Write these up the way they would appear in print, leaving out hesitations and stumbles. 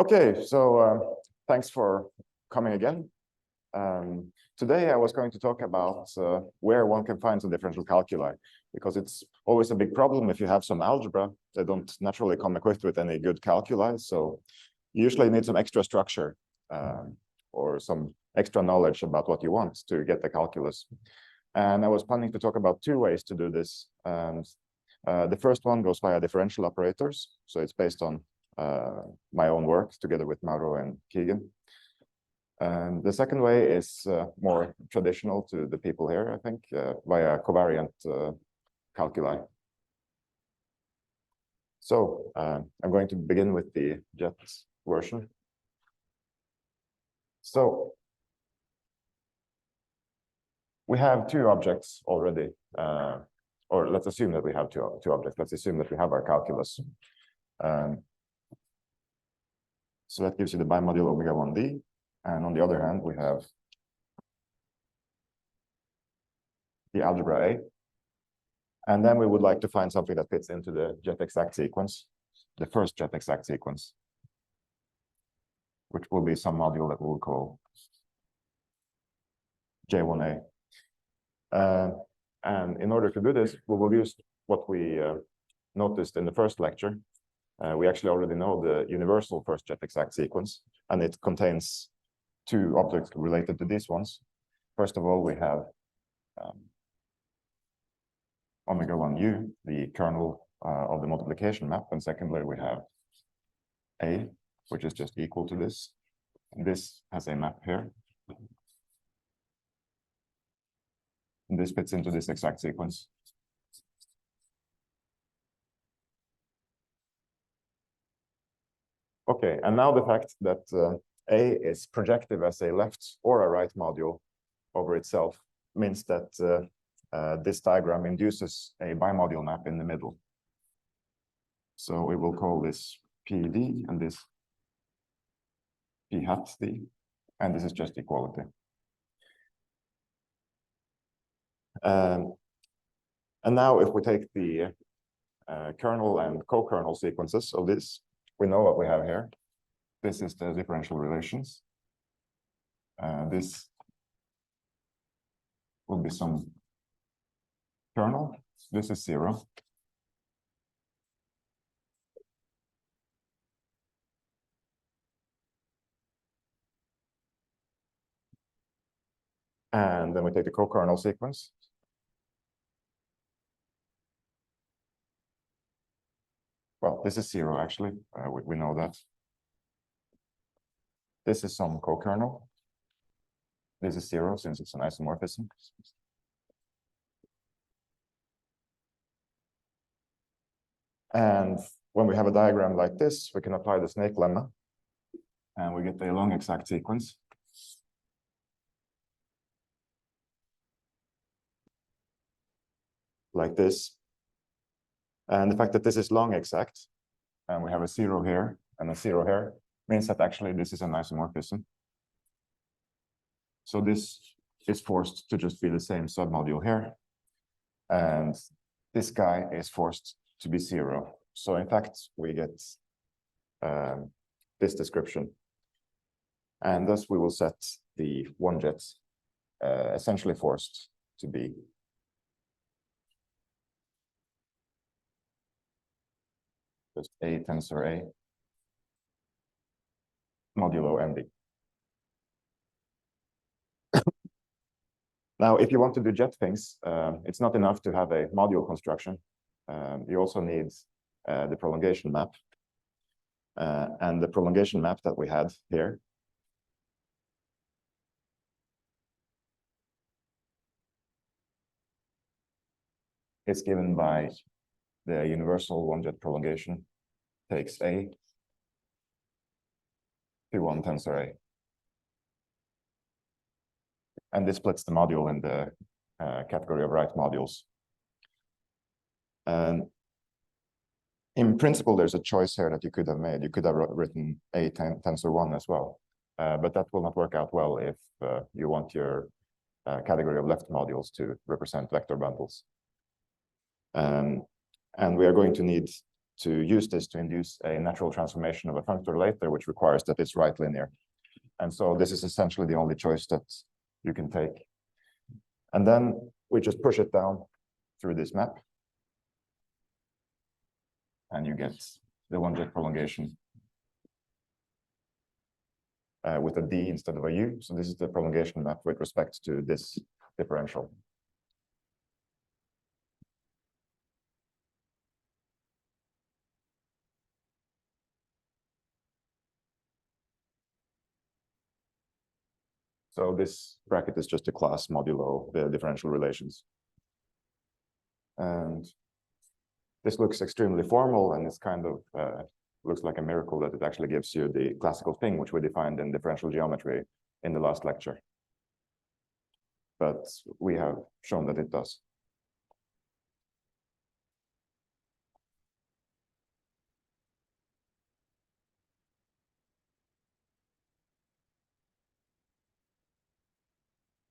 Okay, so thanks for coming again. Today I was going to talk about where one can find some differential calculi, because it's always a big problem if you have some algebra. They don't naturally come equipped with any good calculi, so you usually need some extra structure or some extra knowledge about what you want to get the calculus. And I was planning to talk about two ways to do this. The first one goes via differential operators, so it's based on my own work together with Mauro and Keegan. And the second way is more traditional to the people here, I think, via covariant calculi. So I'm going to begin with the jet version. So we have two objects already, or let's assume that we have two objects. Let's assume that we have our calculus. So that gives you the bimodule omega 1d. And on the other hand, we have the algebra A. And then we would like to find something that fits into the jet exact sequence, the first jet exact sequence, which will be some module that we'll call J1A. And in order to do this, we will use what we noticed in the first lecture. We actually already know the universal first jet exact sequence, and it contains two objects related to these ones. First of all, we have omega 1u, the kernel of the multiplication map, and secondly, we have A, which is just equal to this. And this has a map here. And this fits into this exact sequence. Okay, and now the fact that A is projective as a left or a right module over itself means that this diagram induces a bimodule map in the middle. So we will call this PD and this P hat D, and this is just equality. And now if we take the kernel and co-kernel sequences of this, we know what we have here. This is the differential relations. This will be some kernel. This is 0. And then we take the co-kernel sequence. Well, this is 0, actually. We know that. This is some co-kernel. This is 0, since it's an isomorphism. And when we have a diagram like this, we can apply the snake lemma, and we get a long exact sequence. Like this. And the fact that this is long exact, and we have a 0 here and a 0 here, means that actually this is an isomorphism. So this is forced to just be the same submodule here. And this guy is forced to be 0. So in fact, we get this description. And thus we will set the one jet essentially forced to be just A tensor A modulo MD. Now, if you want to do jet things, it's not enough to have a module construction. You also need the prolongation map. And the prolongation map that we had here is given by the universal one-jet prolongation takes A to 1 tensor A. And this splits the module in the category of right modules. And in principle, there's a choice here that you could have made. You could have written A tensor 1 as well. But that will not work out well if you want your category of left modules to represent vector bundles. And we are going to need to use this to induce a natural transformation of a functor later, which requires that it's right linear. And so this is essentially the only choice that you can take. And then we just push it down through this map. And you get the one-jet prolongation with a D instead of a U. So this is the prolongation map with respect to this differential. So this bracket is just a class modulo the differential relations. And this looks extremely formal, and it's kind of looks like a miracle that it actually gives you the classical thing, which we defined in differential geometry in the last lecture. But we have shown that it does.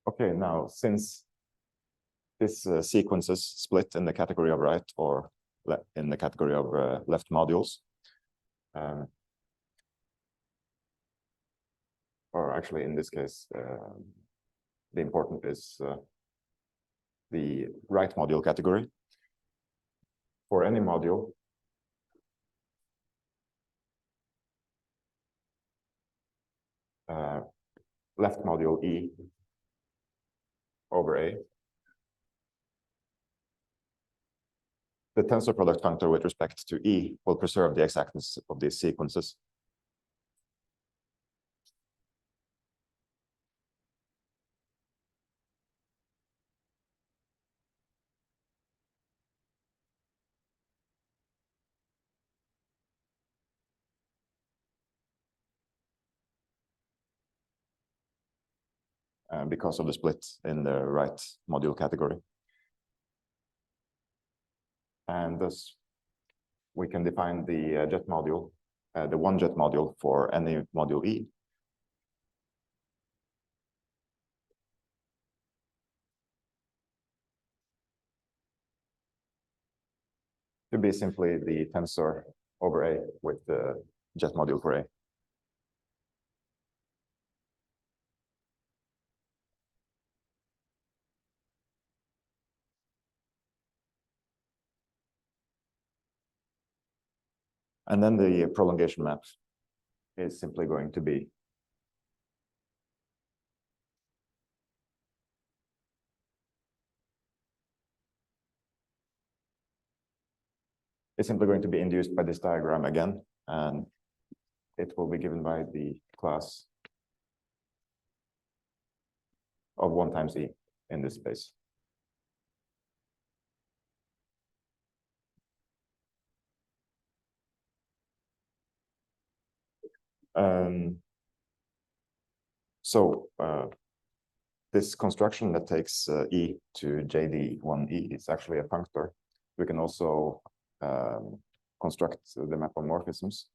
Okay, now since this sequence is split in the category of right or in the category of left modules, or actually in this case, the important is the right module category. For any module, left module E over A, the tensor product functor with respect to E will preserve the exactness of these sequences. Because of the split in the right module category. And thus, we can define the jet module, the one jet module for any module E. To be simply the tensor over A with the jet module for A. And then the prolongation map is simply going to be induced by this diagram again, and it will be given by the class of 1 times E in this space. This construction that takes E to JD1E is actually a functor. We can also construct the map of morphisms.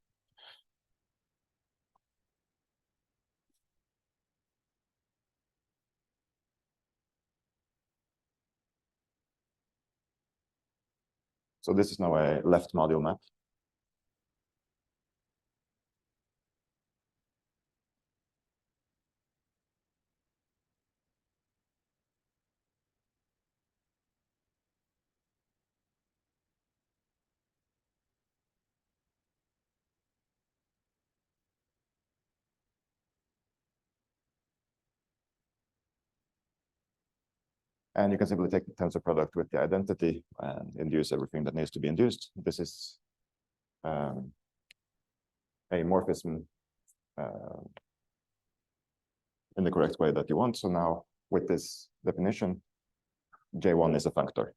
So this is now a left module map. And you can simply take the tensor product with the identity and induce everything that needs to be induced. This is a morphism in the correct way that you want. So now with this definition, J1 is a functor.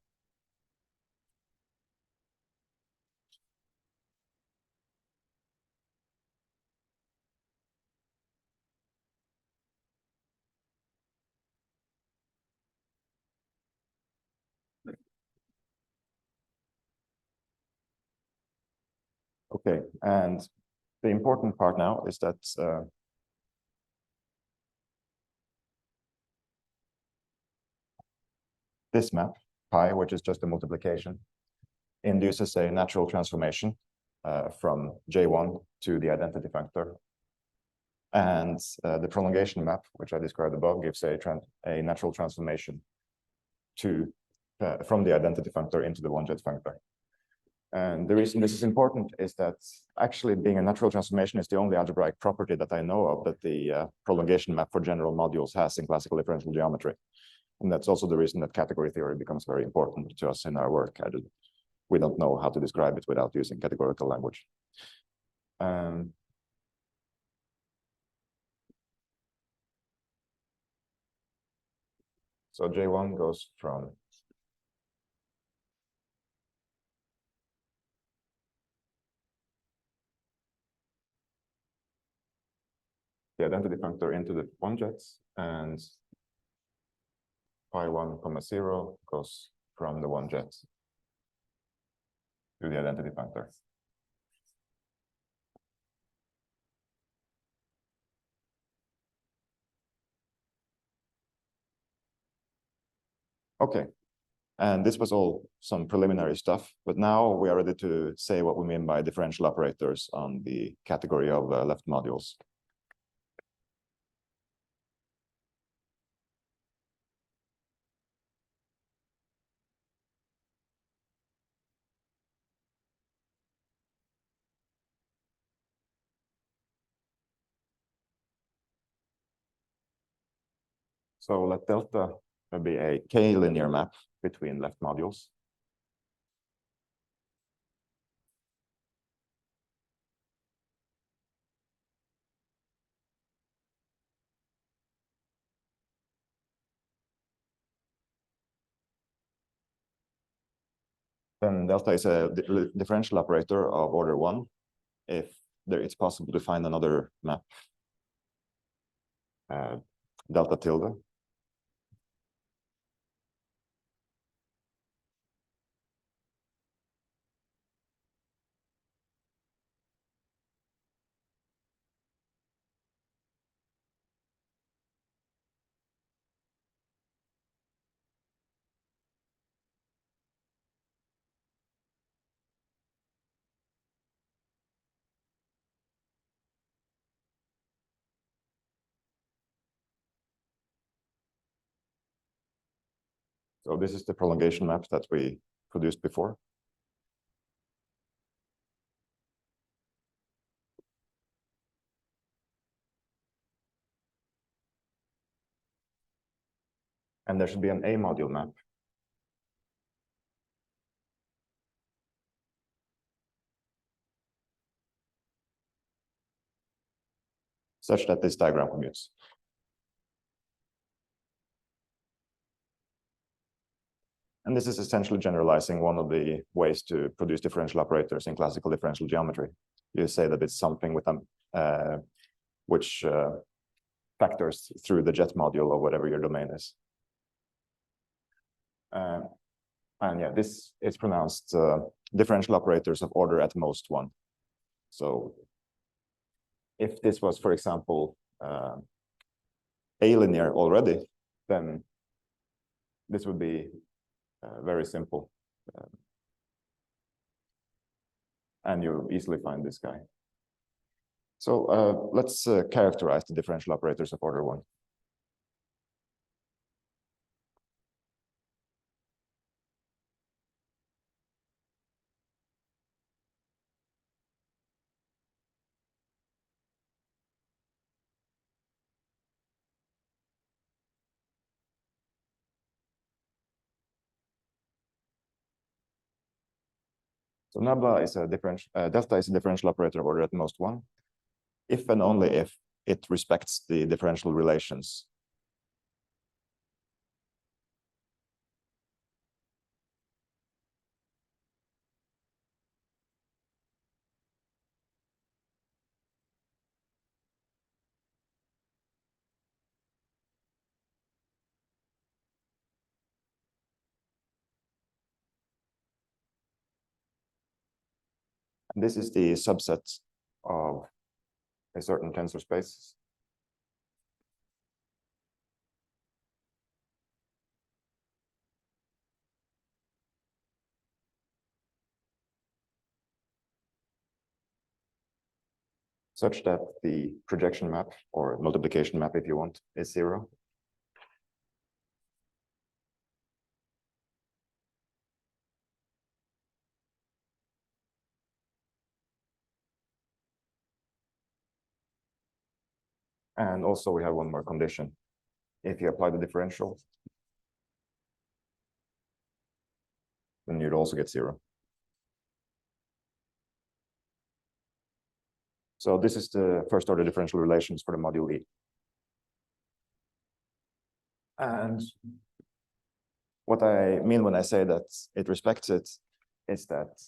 Okay, and the important part now is that this map, pi, which is just a multiplication, induces a natural transformation from J1 to the identity functor. And the prolongation map, which I described above, gives a natural transformation from the identity functor into the one-jet functor. And the reason this is important is that actually being a natural transformation is the only algebraic property that I know of that the prolongation map for general modules has in classical differential geometry. And that's also the reason that category theory becomes very important to us in our work. We don't know how to describe it without using categorical language. So J1 goes from the identity functor into the one jets, and phi1, 0 goes from the one jet to the identity functor. Okay, and this was all some preliminary stuff, but now we are ready to say what we mean by differential operators on the category of left modules. So let delta be a k-linear map between left modules. Then delta is a differential operator of order 1 if it's possible to find another map, delta tilde. So this is the prolongation map that we produced before. And there should be an A module map. Such that this diagram commutes. And this is essentially generalizing one of the ways to produce differential operators in classical differential geometry. You say that it's something with which factors through the jet module or whatever your domain is. And yeah, this is pronounced differential operators of order at most 1. So if this was, for example, A-linear already, then this would be very simple. And you easily find this guy. So let's characterize the differential operators of order 1. So delta is a differential operator of order at most 1, if and only if it respects the differential relations. And this is the subset of a certain tensor space. such that the projection map, or multiplication map if you want, is 0. And also we have one more condition. If you apply the differential, then you'd also get 0. So this is the first order differential relations for the module E. And what I mean when I say that it respects it is that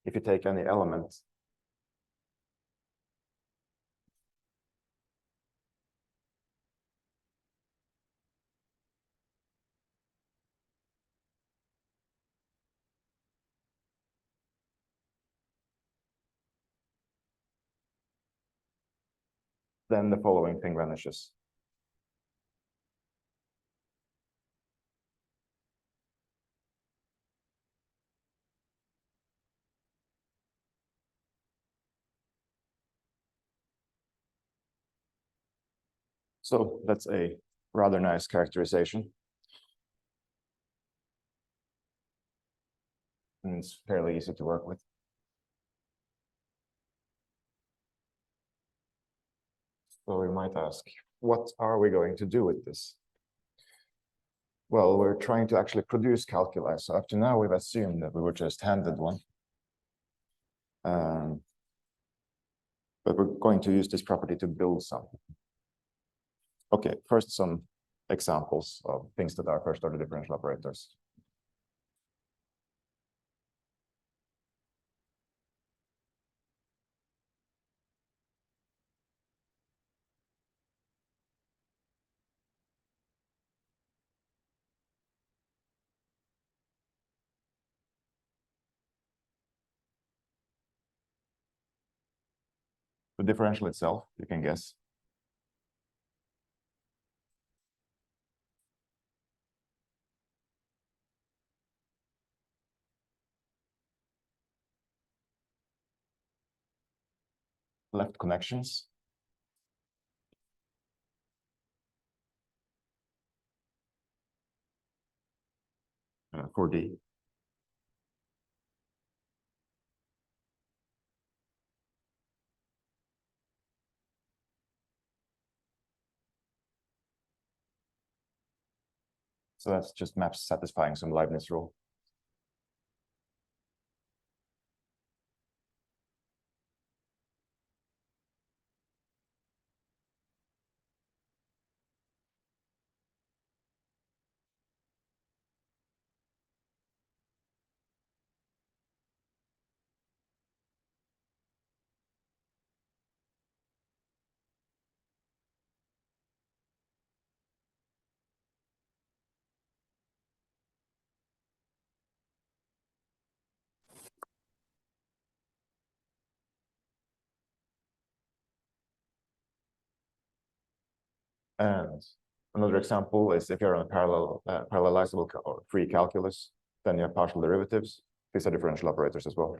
if you take any element then the following thing vanishes. So that's a rather nice characterization. And it's fairly easy to work with. So we might ask, what are we going to do with this? Well, we're trying to actually produce calculi. So up to now, we've assumed that we were just handed one. But we're going to use this property to build some. Okay, first some examples of things that are first order differential operators. The differential itself, you can guess. Left connections. For D. So that's just maps satisfying some Leibniz rule. And another example is if you're on a parallelizable or free calculus, then you have partial derivatives. These are differential operators as well.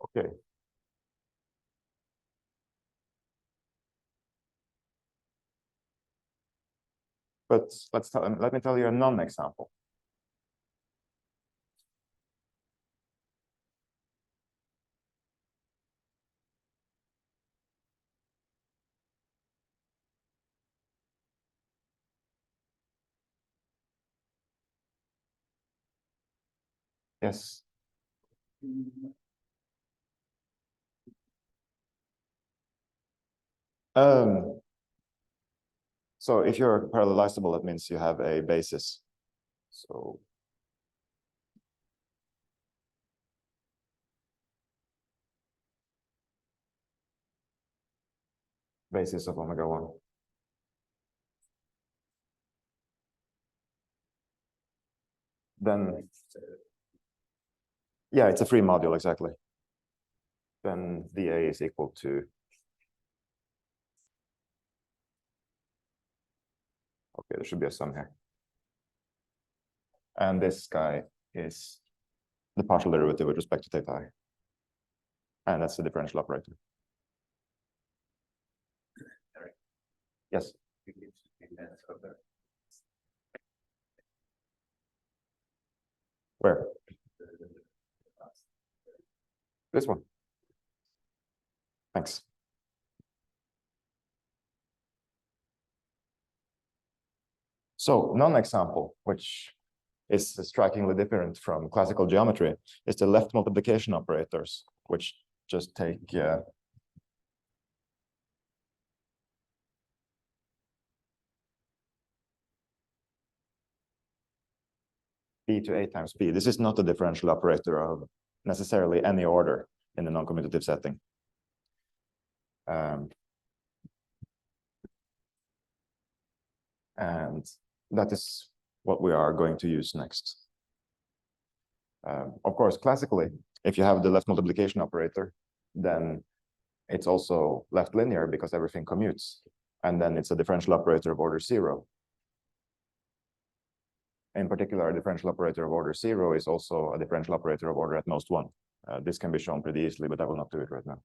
Okay. But let me tell you a non-example. Yes. So if you're parallelizable, that means you have a basis. So basis of omega 1. Then, yeah, it's a free module, exactly. Then dA is equal to there should be a sum here. And this guy is the partial derivative with respect to theta I. And that's the differential operator. Henrik. Yes. Where? This one. Thanks. So non-example, which is strikingly different from classical geometry, is the left multiplication operators, which just take b to a times b. This is not a differential operator of necessarily any order in the non-commutative setting. And that is what we are going to use next. Of course, classically, if you have the left multiplication operator, then it's also left linear because everything commutes. And then it's a differential operator of order 0. In particular, a differential operator of order 0 is also a differential operator of order at most 1. This can be shown pretty easily, but I will not do it right now.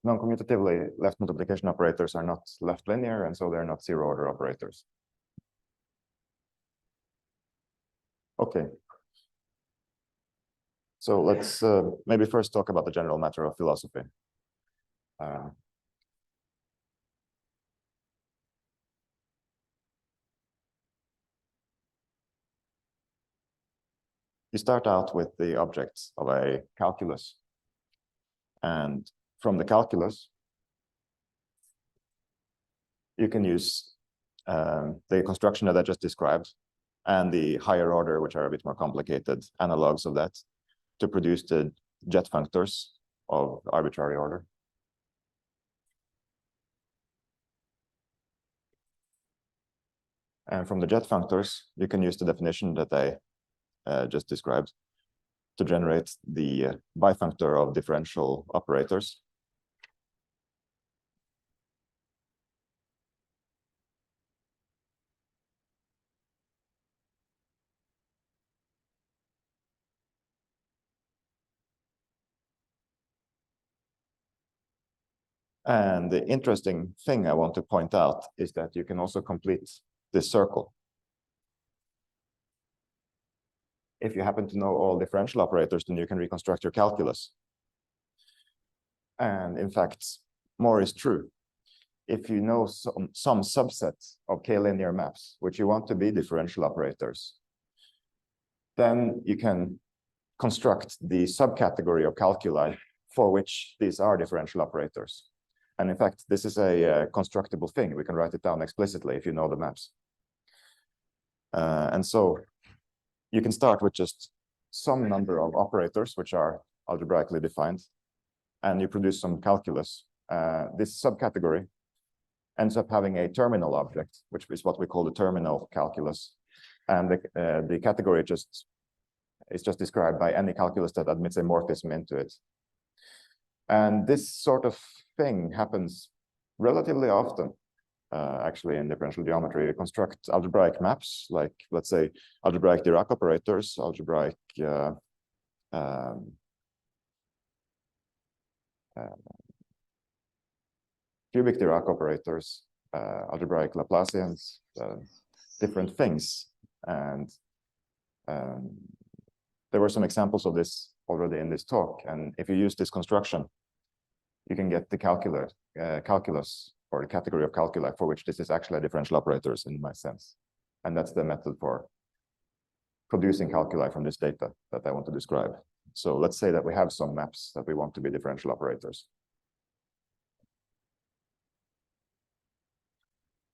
Non-commutatively, left multiplication operators are not left linear, and so they're not zero-order operators. Okay. So let's maybe first talk about the general matter of philosophy. You start out with the objects of a calculus. And from the calculus, you can use the construction that I just described and the higher order, which are a bit more complicated analogs of that, to produce the jet functors of arbitrary order. And from the jet functors, you can use the definition that I just described to generate the bifunctor of differential operators. And the interesting thing I want to point out is that you can also complete this circle. If you happen to know all differential operators, then you can reconstruct your calculus. And in fact, more is true. If you know some subset of k-linear maps, which you want to be differential operators, then you can construct the subcategory of calculi for which these are differential operators. And in fact, this is a constructible thing. We can write it down explicitly if you know the maps. And so you can start with just some number of operators, which are algebraically defined, and you produce some calculus. This subcategory ends up having a terminal object, which is what we call the terminal calculus. And the category is just described by any calculus that admits a morphism into it. And this sort of thing happens relatively often, actually, in differential geometry. You construct algebraic maps, like, let's say, algebraic Dirac operators, algebraic cubic Dirac operators, algebraic Laplacians, different things. And there were some examples of this already in this talk. And if you use this construction, you can get the calculus or the category of calculi for which this is actually differential operators in my sense. And that's the method for producing calculi from this data that I want to describe. So let's say that we have some maps that we want to be differential operators.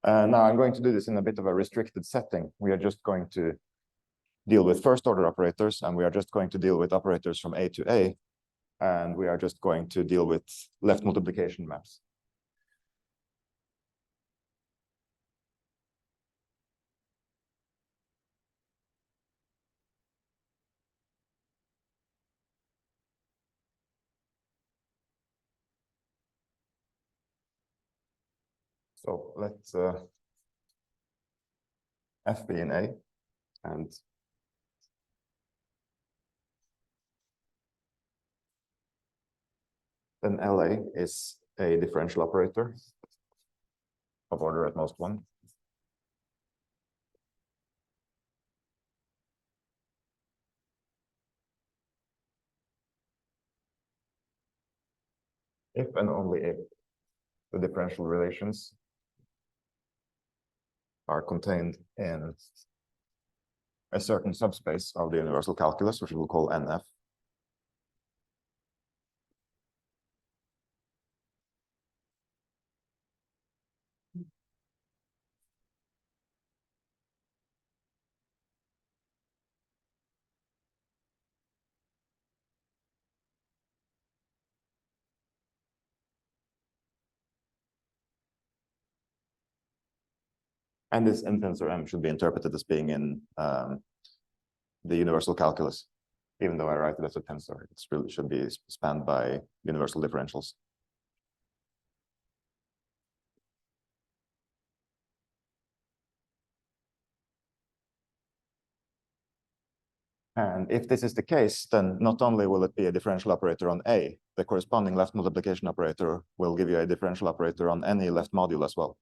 Now I'm going to do this in a bit of a restricted setting. We are just going to deal with first order operators, and we are just going to deal with operators from A to A, and we are just going to deal with left multiplication maps. So let's F be in A, and then LA is a differential operator of order at most 1. If and only if the differential relations are contained in a certain subspace of the universal calculus, which we will call NF. And this n tensor M should be interpreted as being in the universal calculus, even though I write it as a tensor. It really should be spanned by universal differentials. And if this is the case, then not only will it be a differential operator on A, the corresponding left multiplication operator will give you a differential operator on any left module as well.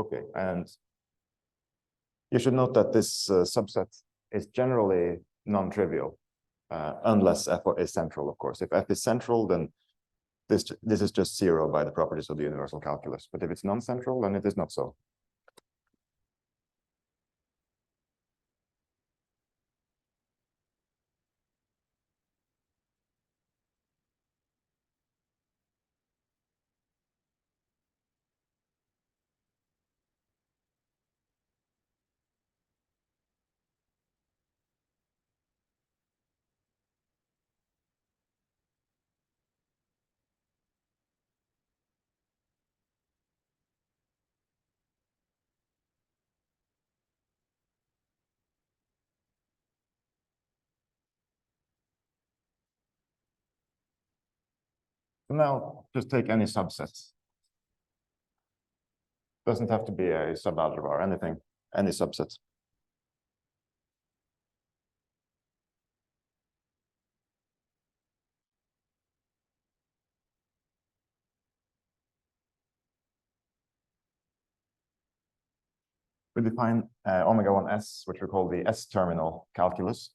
Okay, and you should note that this subset is generally non-trivial, unless F is central, of course. If F is central, then this is just 0 by the properties of the universal calculus. But if it's non-central, then it is not so. Now, just take any subset. Doesn't have to be a subalgebra or anything, any subset. We define omega 1s, which we call the S-terminal calculus.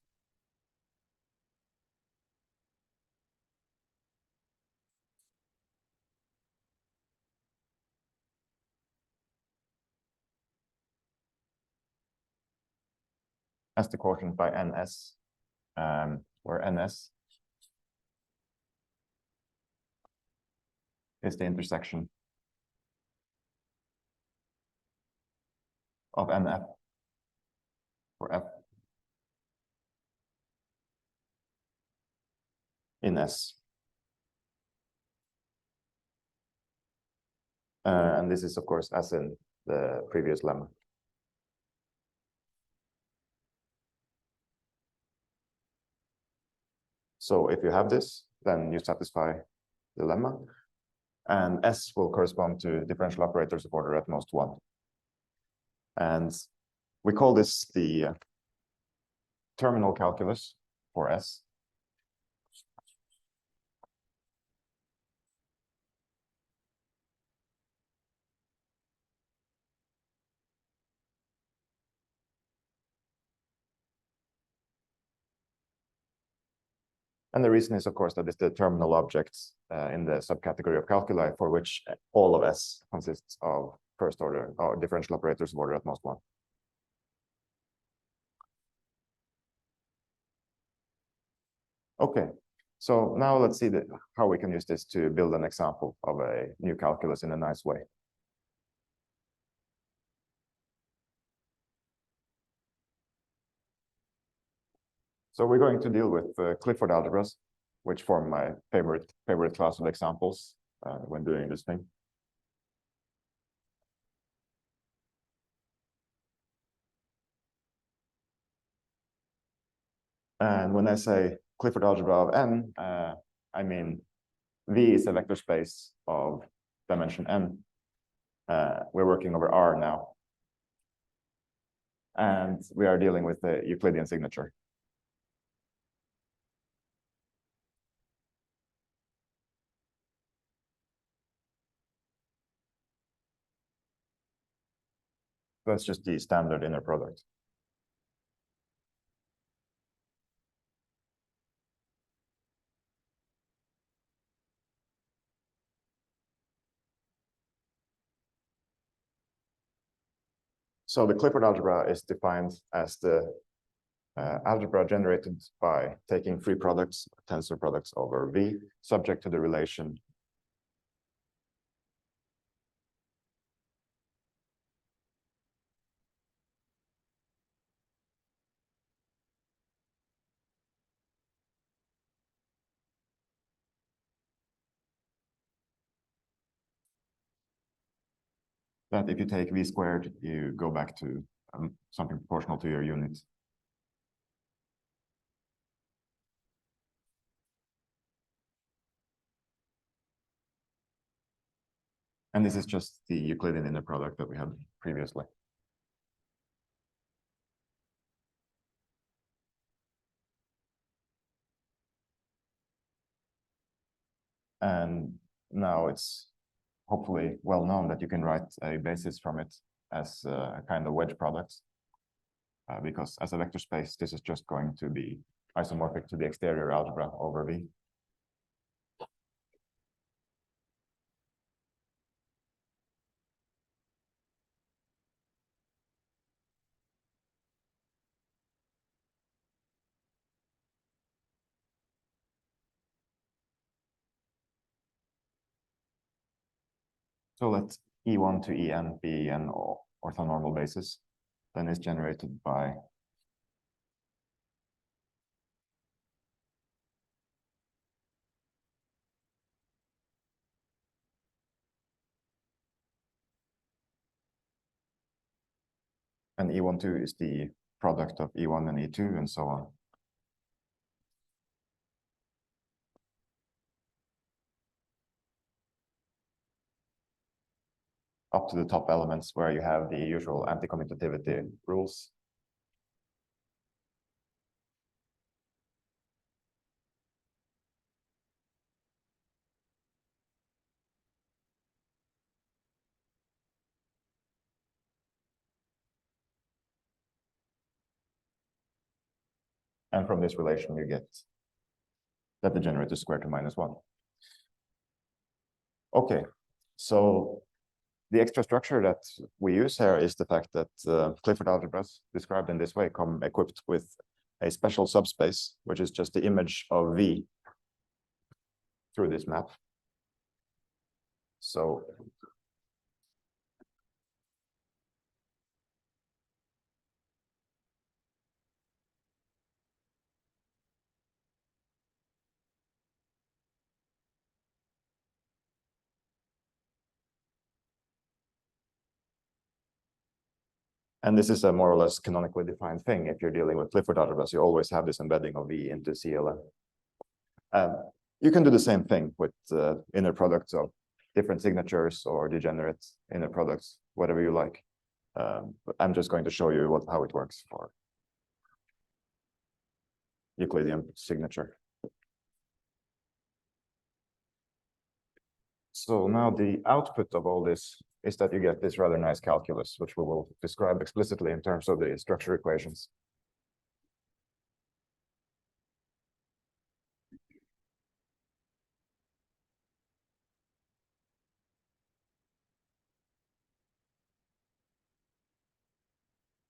As the quotient by ns, where ns is the intersection of nf for f in S. And this is, of course, as in the previous lemma. So if you have this, then you satisfy the lemma, and S will correspond to differential operators of order at most 1. And we call this the terminal calculus for S. And the reason is, of course, that it's the terminal object in the subcategory of calculi for which all of S consists of first order or differential operators of order at most 1. Okay, so now let's see how we can use this to build an example of a new calculus in a nice way. So we're going to deal with Clifford algebras, which form my favorite class of examples when doing this thing. And when I say Clifford algebra of n, I mean V is a vector space of dimension n. We're working over R now. And we are dealing with the Euclidean signature. That's just the standard inner product. So the Clifford algebra is defined as the algebra generated by taking free products, tensor products over V, subject to the relation that if you take V squared, you go back to something proportional to your unit. And this is just the Euclidean inner product that we had previously. And now it's hopefully well known that you can write a basis from it as a kind of wedge product. Because as a vector space, this is just going to be isomorphic to the exterior algebra over V. So let E1 to En be an orthonormal basis. Then it's generated by and E1, 2 is the product of E1 and E2 and so on. Up to the top elements where you have the usual anti-commutativity rules. And from this relation, you get that the generator is squared to -1. Okay, so the extra structure that we use here is the fact that Clifford algebras described in this way come equipped with a special subspace, which is just the image of V through this map. So and this is a more or less canonically defined thing. If you're dealing with Clifford algebras, you always have this embedding of V into CLN. You can do the same thing with inner products of different signatures or degenerate inner products, whatever you like. But I'm just going to show you how it works for Euclidean signature. So now the output of all this is that you get this rather nice calculus, which we will describe explicitly in terms of the structure equations.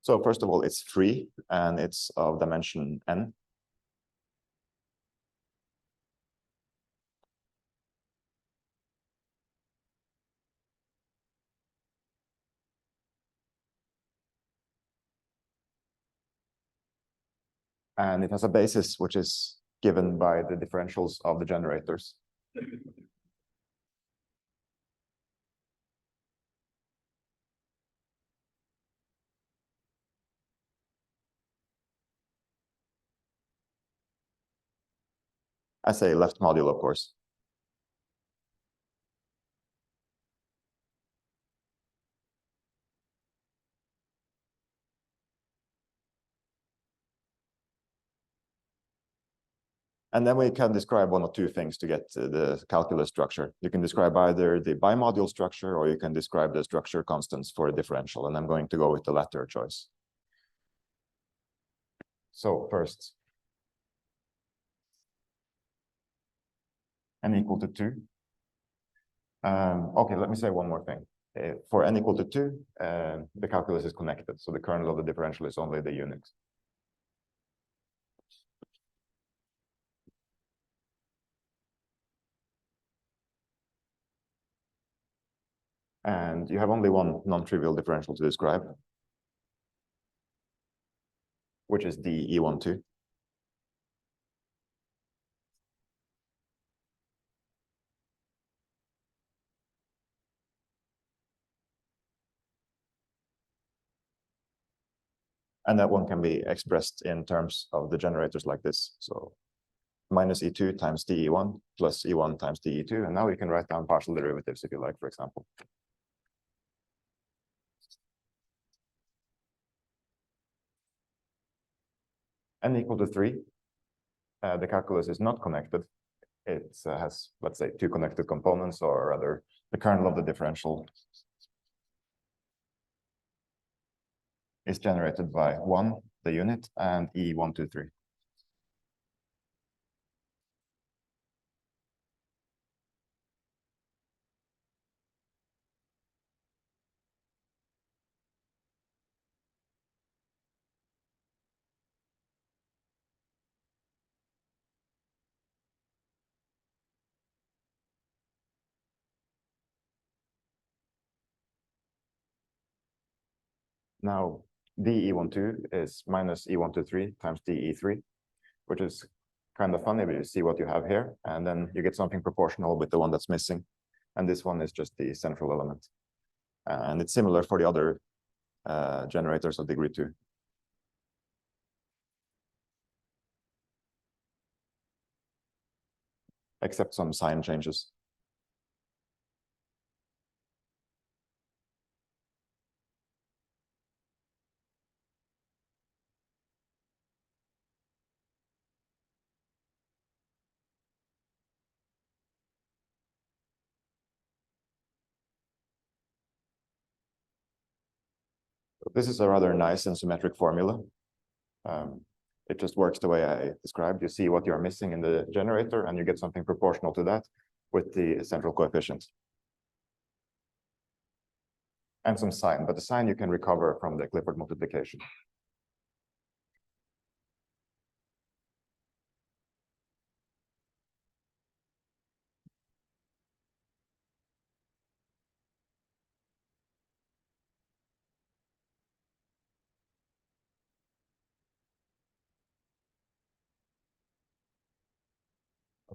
So first of all, it's free and it's of dimension n. And it has a basis which is given by the differentials of the generators. I say left module, of course. And then we can describe one or two things to get the calculus structure. You can describe either the bimodule structure, or you can describe the structure constants for a differential. And I'm going to go with the latter choice. So first, n equal to 2. Okay, let me say one more thing. For n equal to 2, the calculus is connected. So the kernel of the differential is only the unit. And you have only one non-trivial differential to describe, which is dE12. And that one can be expressed in terms of the generators like this. So minus E2 times dE1 plus E1 times dE2. And now you can write down partial derivatives if you like, for example. N equal to 3. The calculus is not connected. It has, let's say, two connected components, or rather, the kernel of the differential is generated by 1, the unit, and E123. Now, dE12 is minus E123 times dE3, which is kind of funny, but you see what you have here, and then you get something proportional with the one that's missing. And this one is just the central element. And it's similar for the other generators of degree 2. Except some sign changes. This is a rather nice and symmetric formula. It just works the way I described. You see what you're missing in the generator, and you get something proportional to that with the central coefficient. And some sign, but the sign you can recover from the Clifford multiplication.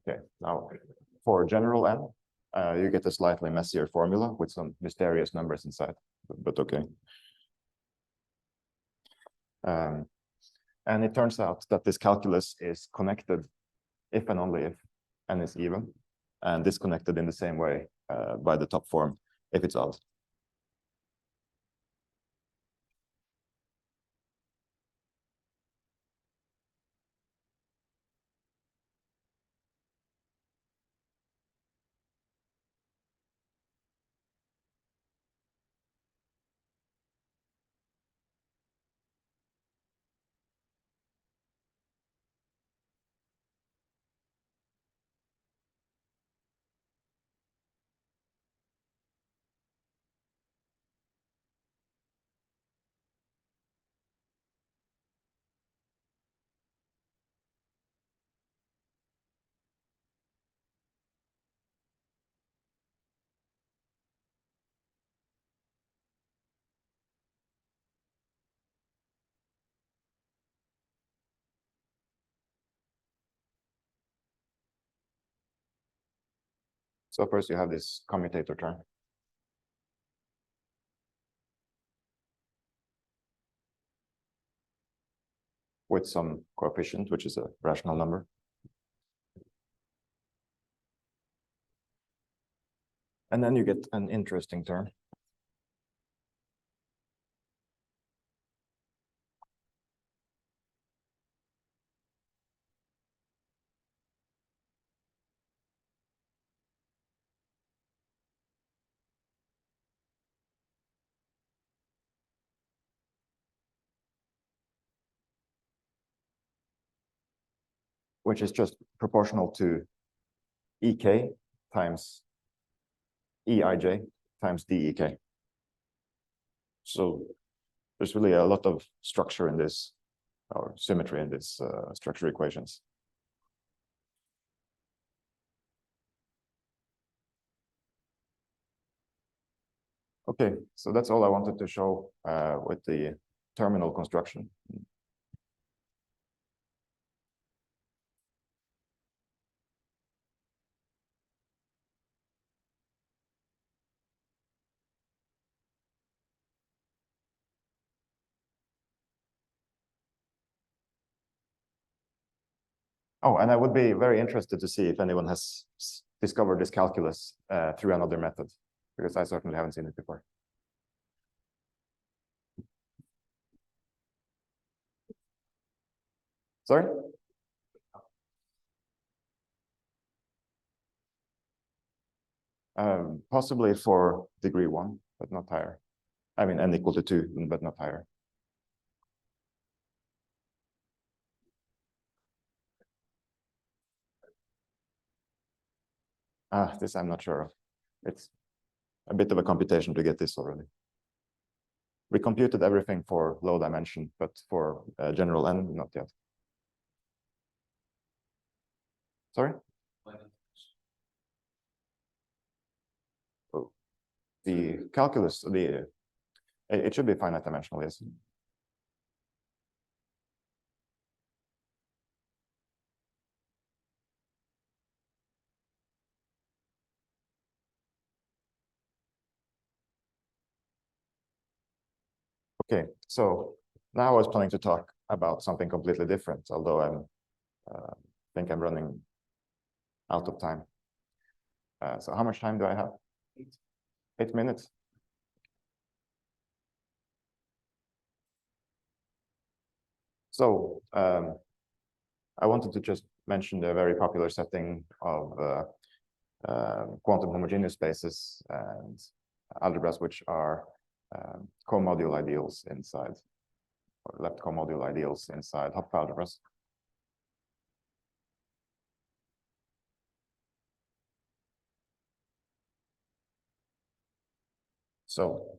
Okay, now for general n, you get a slightly messier formula with some mysterious numbers inside, but okay. And it turns out that this calculus is connected if and only if n is even, and disconnected in the same way by the top form if it's odd. So first you have this commutator term. With some coefficient, which is a rational number. And then you get an interesting term. Which is just proportional to EK times EIJ times DEK. So there's really a lot of structure in this, or symmetry in this structure equations. Okay, so that's all I wanted to show with the terminal construction. Oh, and I would be very interested to see if anyone has discovered this calculus through another method, because I certainly haven't seen it before. Sorry? Possibly for degree 1, but not higher. I mean, n equal to 2, but not higher. This I'm not sure of. It's a bit of a computation to get this already. We computed everything for low dimension, but for general n, not yet. Sorry? Oh, the calculus, it should be finite dimensional, yes. Okay, so now I was planning to talk about something completely different, although I think I'm running out of time. So how much time do I have? 8 minutes. So I wanted to just mention the very popular setting of quantum homogeneous spaces and algebras, which are co-module ideals inside, or left co-module ideals inside Hopf algebras. So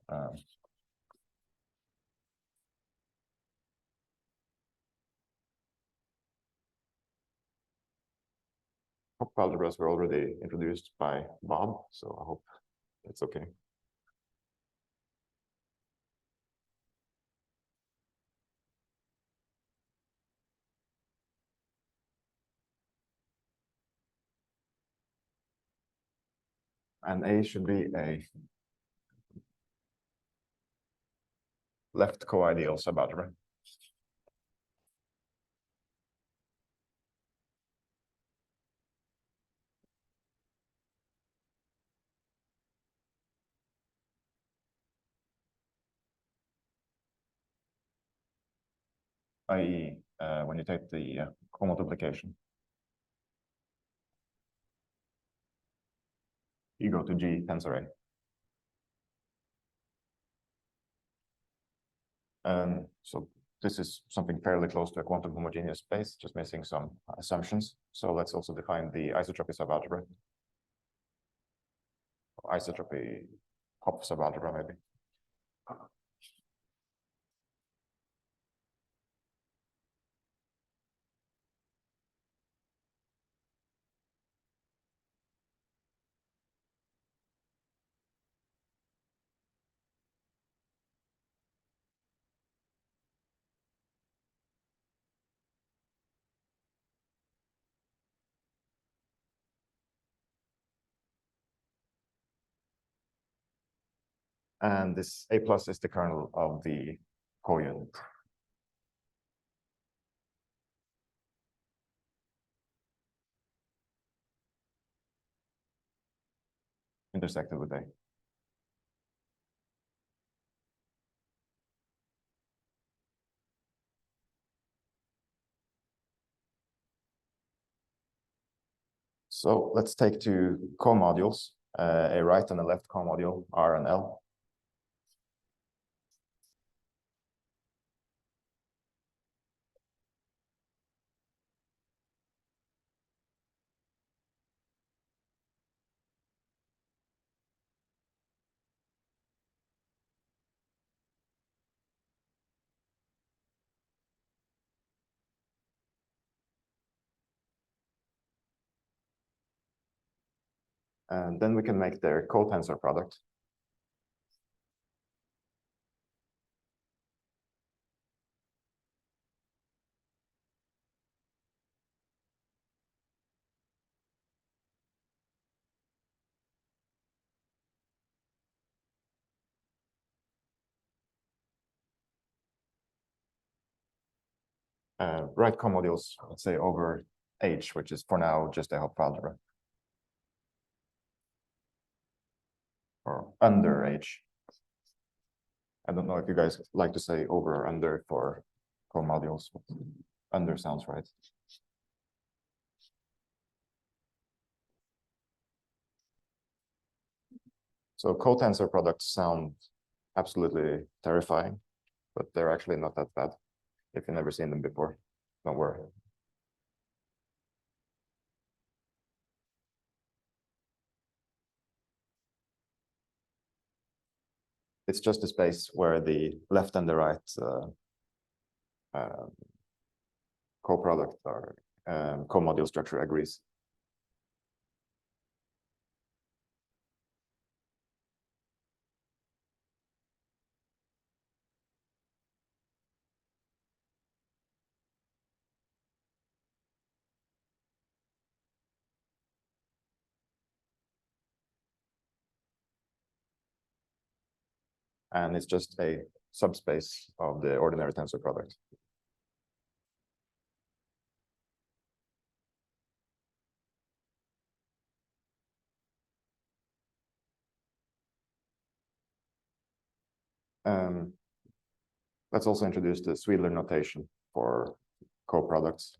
Hopf algebras were already introduced by Bob, so I hope it's okay. And A should be a left co-ideal subalgebra. I.e., when you take the co-multiplication, you go to G tensor A. So this is something fairly close to a quantum homogeneous space, just missing some assumptions. So let's also define the isotropy subalgebra. Isotropy Hopf subalgebra, maybe. And this A plus is the kernel of the co-unit. Intersected with A. So let's take two co-modules, a right and a left co-module, R and L. And then we can make their cotensor product. Right comodules, let's say over H, which is for now just a helpful algebra. Or under H. I don't know if you guys like to say over or under for comodules. Under sounds right. So cotensor products sound absolutely terrifying, but they're actually not that bad. If you've never seen them before, don't worry. It's just a space where the left and the right co-product or co-module structure agrees. And it's just a subspace of the ordinary tensor product. Let's also introduce the Swidler notation for co-products.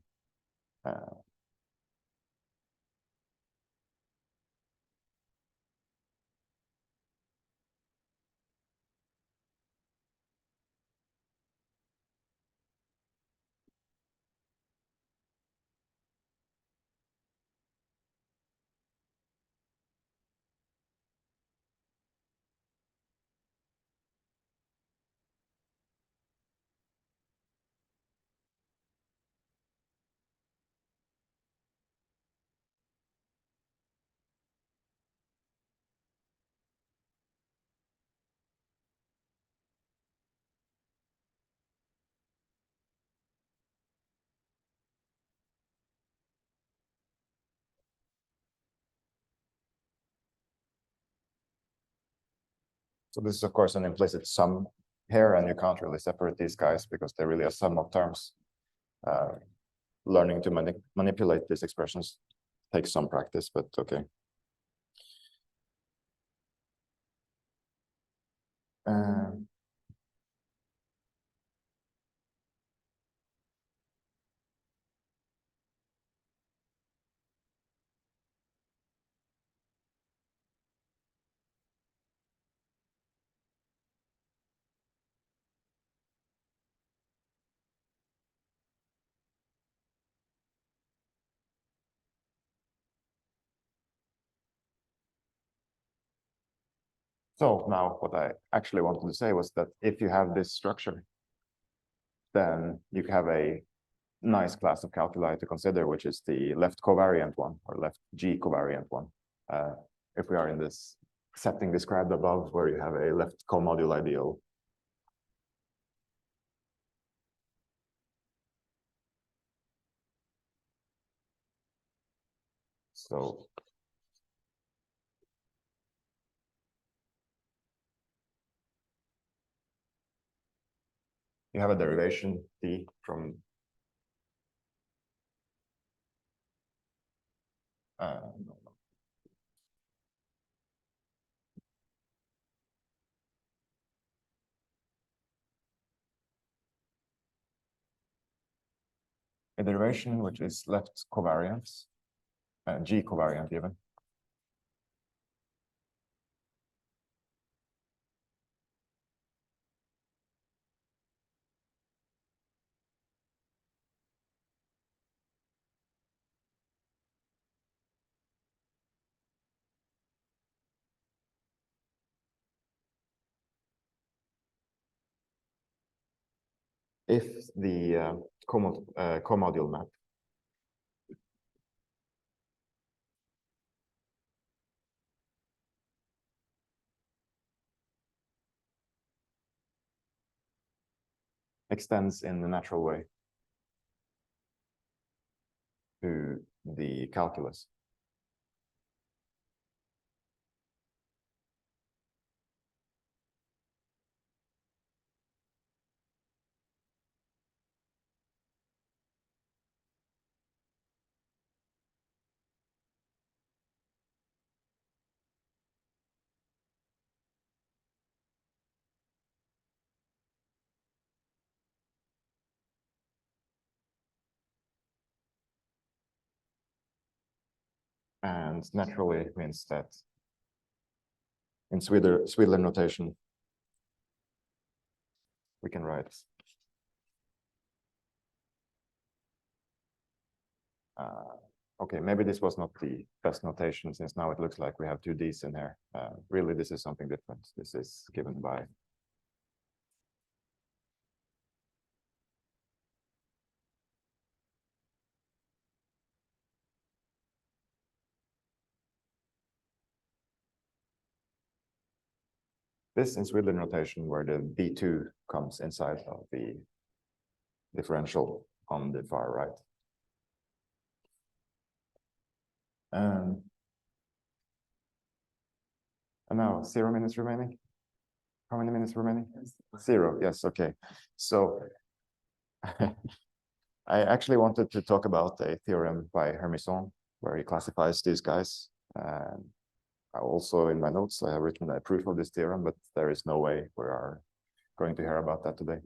So this is, of course, an implicit sum here, and you can't really separate these guys because they're really a sum of terms. Learning to manipulate these expressions takes some practice, but okay. So now what I actually wanted to say was that if you have this structure, then you have a nice class of calculi to consider, which is the left covariant one or left G covariant one. If we are in this setting described above, where you have a left comodule ideal. So you have a derivation d from a derivation which is left covariance, G covariant even. If the comodule map extends in the natural way to the calculus. And naturally means that in Swidler notation, we can write okay, maybe this was not the best notation, since now it looks like we have two D's in here. Really, this is something different. This is given by this in Swidler notation, where the B2 comes inside of the differential on the far right. And now 0 minutes remaining. How many minutes remaining? 0. Yes. Okay. So I actually wanted to talk about a theorem by Hermison, where he classifies these guys. Also in my notes, I have written a proof of this theorem, but there is no way we are going to hear about that today.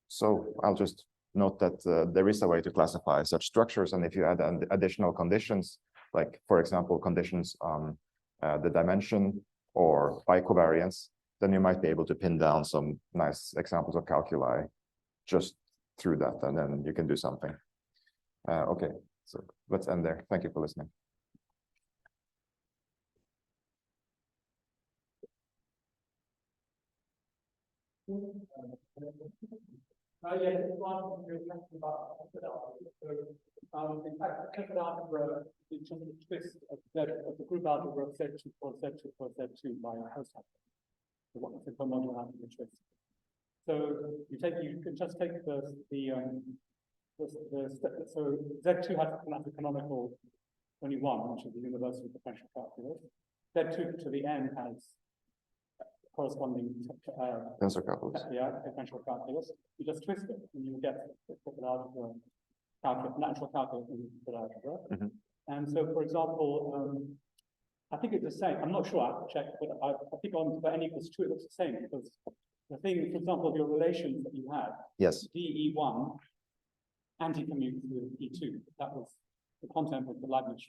So I'll just note that there is a way to classify such structures, and if you add additional conditions, like for example, conditions on the dimension or bicovariance, then you might be able to pin down some nice examples of calculi just through that, and then you can do something. Okay, so let's end there. Thank you for listening. Yeah, this one you're talking about. In fact, the algebra is just a twist of the group algebra of Z2 for Z2 for Z2 by a host algebra. So what is the commodule algebra twist? So you can just take so Z2 has a canonical only one, which is the universal differential calculus. Z2 to the n has corresponding tensor calculus. Yeah, differential calculus. You just twist it, and you get algebra natural calculus in algebra. And so, for example, I think it's the same. I'm not sure. I have to check, but I think on for n equals 2, it looks the same, because the thing, for example, your relations that you had. Yes. DE1 anti-commutes with E2. That was the content of the Leibniz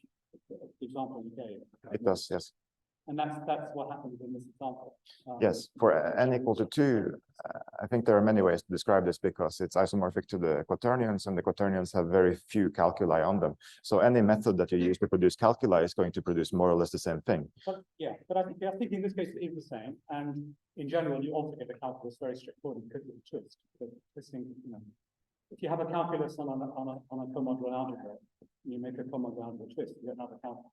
example you gave. It does, yes. And that's what happens in this example. Yes, for n equal to 2, I think there are many ways to describe this, because it's isomorphic to the quaternions, and the quaternions have very few calculi on them. So any method that you use to produce calculi is going to produce more or less the same thing. But I think in this case it is the same. And in general, you also get the calculus very straightforward because of the twist. But this thing, if you have a calculus on a comodular algebra, you make a comodular algebra twist, you get another calculus.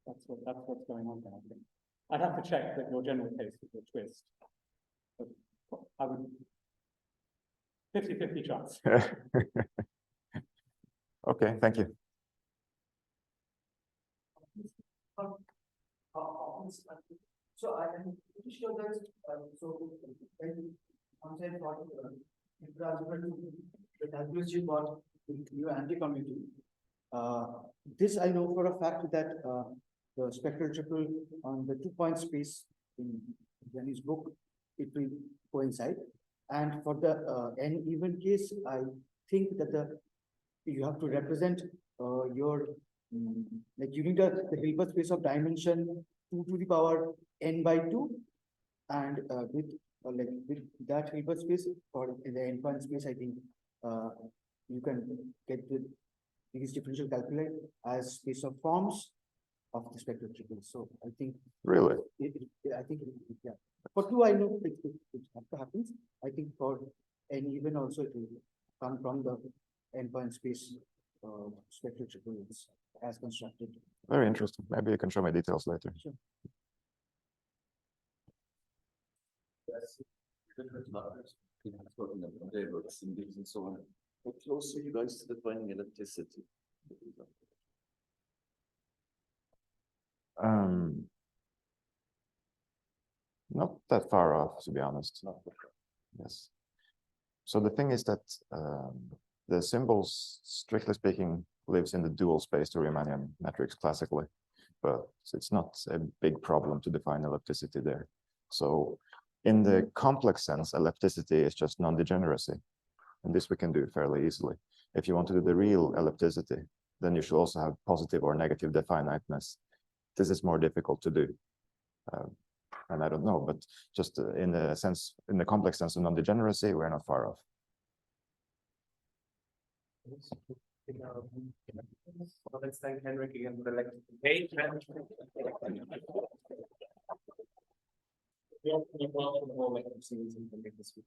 That's what's going on there, I think. I'd have to check that your general case is a twist. But I would 50-50 chance. Okay, thank you. So I am pretty sure that so when once I thought the algebra the calculus you got you anti-commutative. This I know for a fact that the spectral triple on the 2-point space in Jenny's book, it will coincide. And for the n even case, I think that you have to represent your like you need the Hilbert space of dimension 2 to the power n by 2, and with that Hilbert space or in the n-point space, I think you can get these differential calculi as space of forms of the spectral triple. So I think Really? I think yeah. For 2, I know it happens. I think for n even also it will come from the n-point space spectral triples as constructed. Very interesting. Maybe you can show me details later. Sure. Yes, different matters. We have spoken about neighborhoods and these and so on. How close are you guys to defining ellipticity? Not that far off, to be honest. Not the Yes. So the thing is that the symbols, strictly speaking, lives in the dual space to Riemannian metrics classically, but it's not a big problem to define ellipticity there. So in the complex sense, ellipticity is just non-degeneracy. And this we can do fairly easily. If you want to do the real ellipticity, then you should also have positive or negative definiteness. This is more difficult to do. And I don't know, but just in the complex sense of non-degeneracy, we're not far off. Well, let's thank Henrik again for the lecture. Hey, welcome to all lecture series in this week.